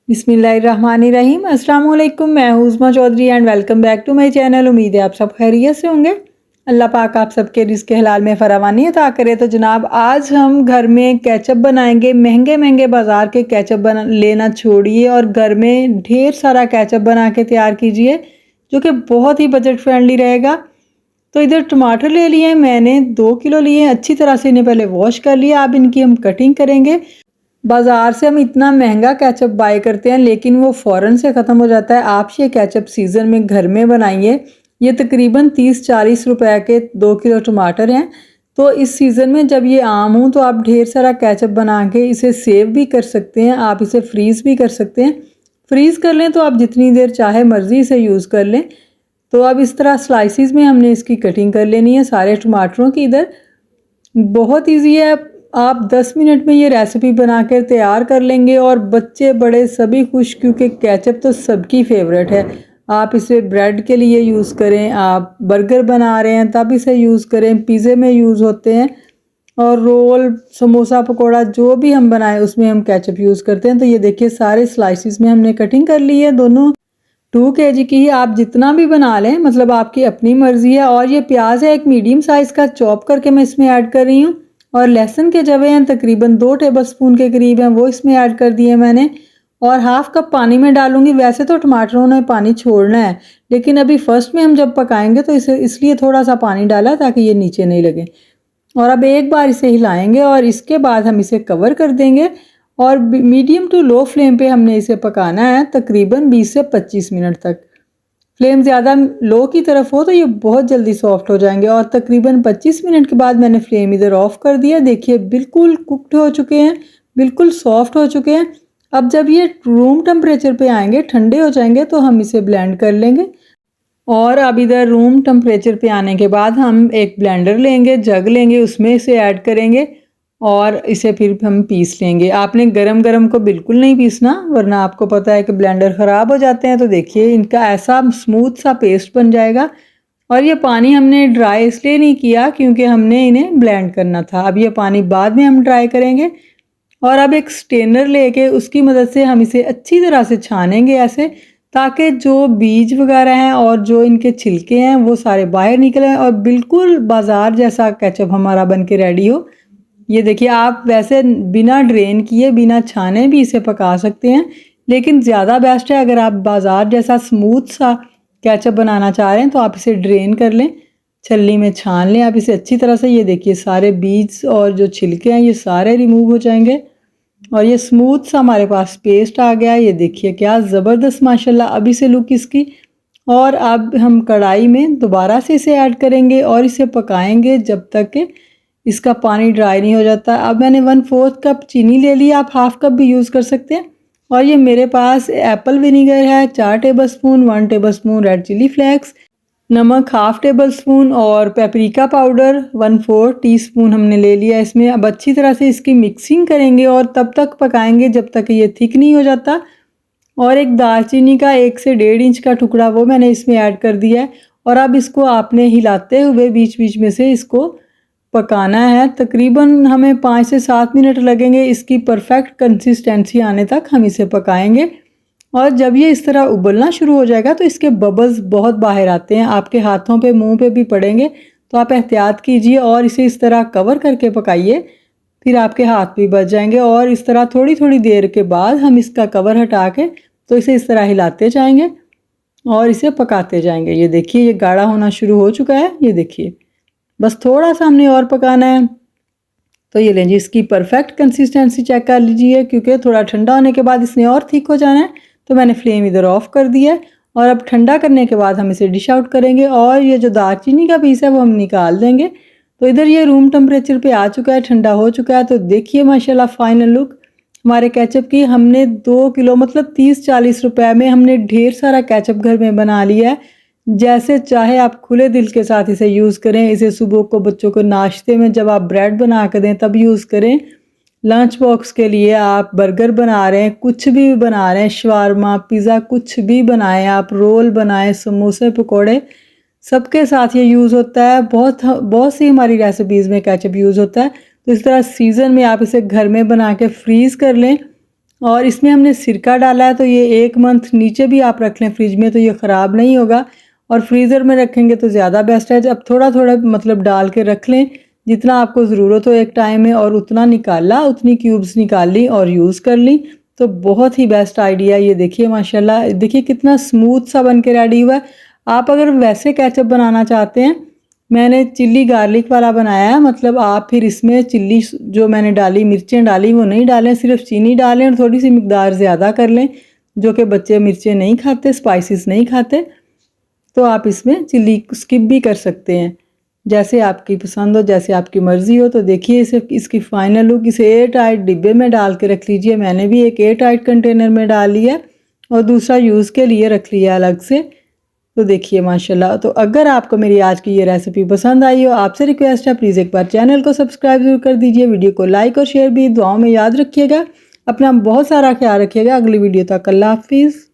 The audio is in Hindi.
बिस्मिल्लाहिर्रहमानिर्रहीम। अस्सलाम वालेकुम। मैं हूँ Uzma Chaudhry and welcome back to my channel. उम्मीद है आप सब खैरियत से होंगे। अल्लाह पाक आप सबके रिज़्क़ हलाल में फरावानी अता करे। तो जनाब आज हम घर में केचप बनाएंगे। महंगे महंगे बाज़ार के केचप बना लेना छोड़िए और घर में ढेर सारा केचप बना के तैयार कीजिए जो कि बहुत ही बजट फ्रेंडली रहेगा। तो इधर टमाटर ले लिए मैंने 2 किलो लिए। अच्छी तरह से इन्हें पहले वॉश कर लिया। अब इनकी हम कटिंग करेंगे। बाज़ार से हम इतना महंगा केचप बाय करते हैं लेकिन वो फ़ौरन से ख़त्म हो जाता है। आप ये केचप सीज़न में घर में बनाइए। ये तकरीबन 30-40 रुपए के 2 किलो टमाटर हैं। तो इस सीज़न में जब ये आम हो तो आप ढेर सारा केचप बना के इसे सेव भी कर सकते हैं। आप इसे फ्रीज़ भी कर सकते हैं। फ्रीज़ कर लें तो आप जितनी देर चाहे मर्ज़ी इसे यूज़ कर लें। तो अब इस तरह स्लाइसिस में हमने इसकी कटिंग कर लेनी है सारे टमाटरों की। इधर बहुत ईजी है। आप 10 मिनट में ये रेसिपी बनाकर तैयार कर लेंगे और बच्चे बड़े सभी खुश, क्योंकि केचप तो सबकी फेवरेट है। आप इसे ब्रेड के लिए यूज़ करें, आप बर्गर बना रहे हैं तब इसे यूज़ करें, पिज़्ज़े में यूज़ होते हैं और रोल, समोसा, पकोड़ा जो भी हम बनाएं उसमें हम केचप यूज़ करते हैं। तो ये देखिए सारे स्लाइसिस में हमने कटिंग कर ली है। दोनों 2 केजी की ही आप जितना भी बना लें, मतलब आपकी अपनी मर्ज़ी है। और ये प्याज है एक मीडियम साइज़ का, चॉप करके मैं इसमें ऐड कर रही हूँ। और लहसुन के जवे हैं तकरीबन 2 टेबलस्पून के करीब हैं, वो इसमें ऐड कर दिए मैंने। और हाफ़ कप पानी में डालूंगी। वैसे तो टमाटरों ने पानी छोड़ना है लेकिन अभी फर्स्ट में हम जब पकाएंगे तो इसे इसलिए थोड़ा सा पानी डाला ताकि ये नीचे नहीं लगे। और अब एक बार इसे हिलाएंगे और इसके बाद हम इसे कवर कर देंगे और मीडियम टू लो फ्लेम पे हमने इसे पकाना है तकरीबन 20 से 25 मिनट तक। फ्लेम ज़्यादा लो की तरफ हो तो ये बहुत जल्दी सॉफ्ट हो जाएंगे। और तकरीबन 25 मिनट के बाद मैंने फ्लेम इधर ऑफ कर दिया। देखिए बिल्कुल कुक्ड हो चुके हैं, बिल्कुल सॉफ्ट हो चुके हैं। अब जब ये रूम टेम्परेचर पे आएंगे, ठंडे हो जाएंगे, तो हम इसे ब्लेंड कर लेंगे। और अब इधर रूम टेम्परेचर पे आने के बाद हम एक ब्लेंडर लेंगे, जग लेंगे, उसमें इसे ऐड करेंगे और इसे फिर हम पीस लेंगे। आपने गरम गरम को बिल्कुल नहीं पीसना वरना आपको पता है कि ब्लेंडर ख़राब हो जाते हैं। तो देखिए इनका ऐसा स्मूथ सा पेस्ट बन जाएगा। और ये पानी हमने ड्राई इसलिए नहीं किया क्योंकि हमने इन्हें ब्लेंड करना था। अब ये पानी बाद में हम ड्राई करेंगे। और अब एक स्ट्रेनर लेके उसकी मदद से हम इसे अच्छी तरह से छानेंगे ऐसे, ताकि जो बीज वगैरह हैं और जो इनके छिलके हैं वो सारे बाहर निकलें और बिल्कुल बाज़ार जैसा केचप हमारा बन के रेडी हो। ये देखिए आप वैसे बिना ड्रेन किए, बिना छाने भी इसे पका सकते हैं, लेकिन ज़्यादा बेस्ट है अगर आप बाज़ार जैसा स्मूथ सा केचप बनाना चाह रहे हैं तो आप इसे ड्रेन कर लें, छलनी में छान लें आप इसे अच्छी तरह से। ये देखिए सारे बीज और जो छिलके हैं ये सारे रिमूव हो जाएंगे और ये स्मूथ सा हमारे पास पेस्ट आ गया। ये देखिए क्या ज़बरदस्त माशाल्लाह अभी से लुक इसकी। और अब हम कढ़ाई में दोबारा से इसे ऐड करेंगे और इसे पकाएंगे जब तक कि इसका पानी ड्राई नहीं हो जाता। अब मैंने 1/4 कप चीनी ले लिया, आप हाफ़ कप भी यूज़ कर सकते हैं। और ये मेरे पास एप्पल विनीगर है 4 tablespoon, 1 tablespoon red chilli flakes, नमक हाफ़ टेबल स्पून और पेपरिका पाउडर 1/4 टीस्पून हमने ले लिया इसमें। अब अच्छी तरह से इसकी मिक्सिंग करेंगे और तब तक पकाएंगे जब तक ये थिक नहीं हो जाता। और एक दालचीनी का 1 से 1.5 इंच का टुकड़ा वो मैंने इसमें ऐड कर दिया है। और अब इसको आपने हिलाते हुए बीच बीच में से इसको पकाना है। तकरीबन हमें 5 से 7 मिनट लगेंगे इसकी परफेक्ट कंसिस्टेंसी आने तक हम इसे पकाएंगे। और जब ये इस तरह उबलना शुरू हो जाएगा तो इसके बबल्स बहुत बाहर आते हैं, आपके हाथों पे, मुंह पे भी पड़ेंगे, तो आप एहतियात कीजिए और इसे इस तरह कवर करके पकाइए, फिर आपके हाथ भी बच जाएंगे। और इस तरह थोड़ी थोड़ी देर के बाद हम इसका कवर हटा के तो इसे इस तरह हिलाते जाएंगे और इसे पकाते जाएंगे। ये देखिए ये गाढ़ा होना शुरू हो चुका है। ये देखिए बस थोड़ा सा हमने और पकाना है। तो ये लीजिए इसकी परफेक्ट कंसिस्टेंसी चेक कर लीजिए, क्योंकि थोड़ा ठंडा होने के बाद इसने और थिक हो जाना है। तो मैंने फ्लेम इधर ऑफ कर दिया है और अब ठंडा करने के बाद हम इसे डिश आउट करेंगे और ये जो दालचीनी का पीस है वो हम निकाल देंगे। तो इधर ये रूम टेम्परेचर पे आ चुका है, ठंडा हो चुका है। तो देखिए माशाल्लाह फाइनल लुक हमारे केचप की। हमने 2 किलो मतलब 30-40 रुपए में हमने ढेर सारा केचप घर में बना लिया है। जैसे चाहे आप खुले दिल के साथ इसे यूज़ करें। इसे सुबह को बच्चों को नाश्ते में जब आप ब्रेड बना कर दें तब यूज़ करें। लंच बॉक्स के लिए आप बर्गर बना रहे हैं, कुछ भी बना रहे हैं, शवारमा, पिज़्ज़ा, कुछ भी बनाएं आप, रोल बनाएं, समोसे, पकोड़े, सबके साथ ये यूज़ होता है। बहुत बहुत सी हमारी रेसिपीज़ में केचप यूज़ होता है। तो इस तरह सीज़न में आप इसे घर में बना के फ्रीज़ कर लें और इसमें हमने सिरका डाला है, तो ये 1 मंथ नीचे भी आप रख लें फ्रिज में तो ये ख़राब नहीं होगा, और फ्रीज़र में रखेंगे तो ज़्यादा बेस्ट है। जब थोड़ा-थोड़ा मतलब डाल के रख लें, जितना आपको ज़रूरत हो एक टाइम में, और उतना निकाला, उतनी क्यूब्स निकाल ली और यूज़ कर ली, तो बहुत ही बेस्ट आइडिया। ये देखिए माशाल्लाह, देखिए कितना स्मूथ सा बन के रेडी हुआ है। आप अगर वैसे केचप बनाना चाहते हैं, मैंने चिल्ली गार्लिक वाला बनाया है, मतलब आप फिर इसमें चिल्ली जो मैंने डाली, मिर्चें डाली, वो नहीं डालें, सिर्फ चीनी डालें और थोड़ी सी मिकदार ज़्यादा कर लें, जो कि बच्चे मिर्चें नहीं खाते, स्पाइसेस नहीं खाते, तो आप इसमें चिल्ली स्किप भी कर सकते हैं, जैसे आपकी पसंद हो, जैसे आपकी मर्ज़ी हो। तो देखिए इसे, इसकी फ़ाइनल लुक, इसे एयर टाइट डिब्बे में डाल के रख लीजिए। मैंने भी एक एयर टाइट कंटेनर में डाल लिया और दूसरा यूज़ के लिए रख लिया अलग से। तो देखिए माशाल्लाह। तो अगर आपको मेरी आज की ये रेसिपी पसंद आई हो, आपसे रिक्वेस्ट है प्लीज़ एक बार चैनल को सब्सक्राइब ज़रूर कर दीजिए, वीडियो को लाइक और शेयर भी दुआओं में याद रखिएगा। अपना बहुत सारा ख्याल रखिएगा। अगली वीडियो तक अल्लाह हाफिज़।